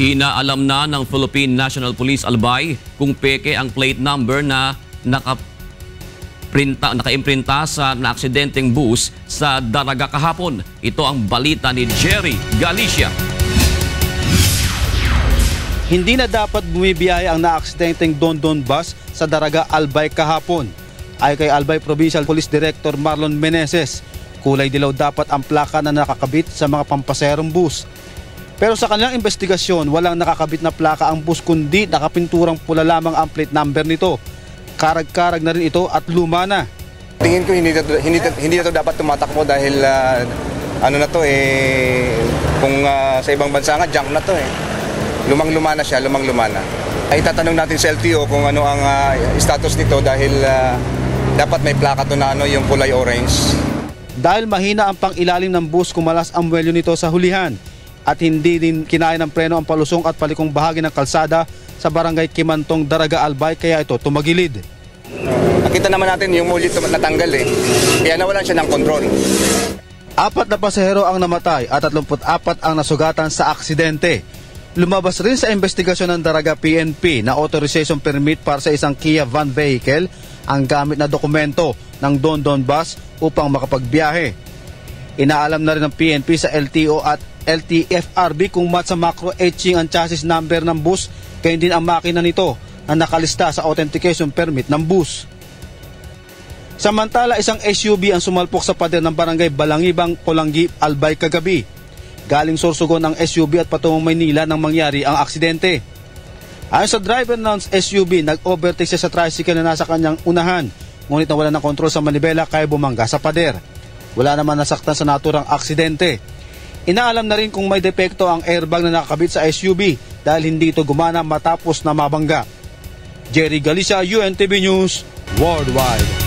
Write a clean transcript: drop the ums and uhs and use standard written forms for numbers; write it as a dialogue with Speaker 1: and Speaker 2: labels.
Speaker 1: Inaalam na ng Philippine National Police Albay kung peke ang plate number na naka-imprinta sa naaksidenteng bus sa Daraga kahapon. Ito ang balita ni Jerry Galicia.
Speaker 2: Hindi na dapat bumibiyahe ang naaksidenteng Dondon bus sa Daraga Albay kahapon. Ay kay Albay Provincial Police Director Marlon Meneses, kulay dilaw dapat ang plaka na nakakabit sa mga pampaserong bus. Pero sa kanilang investigasyon, walang nakakabit na plaka ang bus kundi nakapinturang pula lamang ang plate number nito. Karag-karag na rin ito at luma na.
Speaker 3: Tingin ko hindi na ito dapat tumatakbo dahil kung sa ibang bansa nga junk na to eh. Lumang-luma na siya, lumang-luma na. Ay tatanong natin sa LTO kung ano ang status nito dahil dapat may plaka to na yung kulay orange.
Speaker 2: Dahil mahina ang pang-ilalim ng bus, kumalas ang muwelyo nito sa hulihan at hindi din kinaya ng preno ang palusong at palikong bahagi ng kalsada sa barangay Kimantong, Daraga Albay, kaya ito tumagilid.
Speaker 3: Nakita naman natin yung mulit natanggal eh, kaya nawalan siya ng kontrol.
Speaker 2: 4 na pasahero ang namatay at 34 ang nasugatan sa aksidente. Lumabas rin sa investigasyon ng Daraga PNP na authorization permit para sa isang Kia van vehicle ang gamit na dokumento ng Dondon bus upang makapagbiyahe. Inaalam na rin ng PNP sa LTO at LTFRB kung match sa macro etching ang chassis number ng bus, kaya din ang makina nito na nakalista sa authentication permit ng bus. Samantala, isang SUV ang sumalpok sa pader ng barangay Balangibang, Polanggi, Albay kagabi. Galing Sorsogon ang SUV at patungong Maynila nang mangyari ang aksidente. Ayon sa driver ng SUV, nag-overtake siya sa tricycle na nasa kanyang unahan, ngunit nawala ng kontrol sa manibela kaya bumangga sa pader. Wala naman nasaktan sa naturang aksidente. Inaalam na rin kung may depekto ang airbag na nakakabit sa SUV dahil hindi ito gumana matapos na mabangga. Jerry Galicia, UNTV News, Worldwide.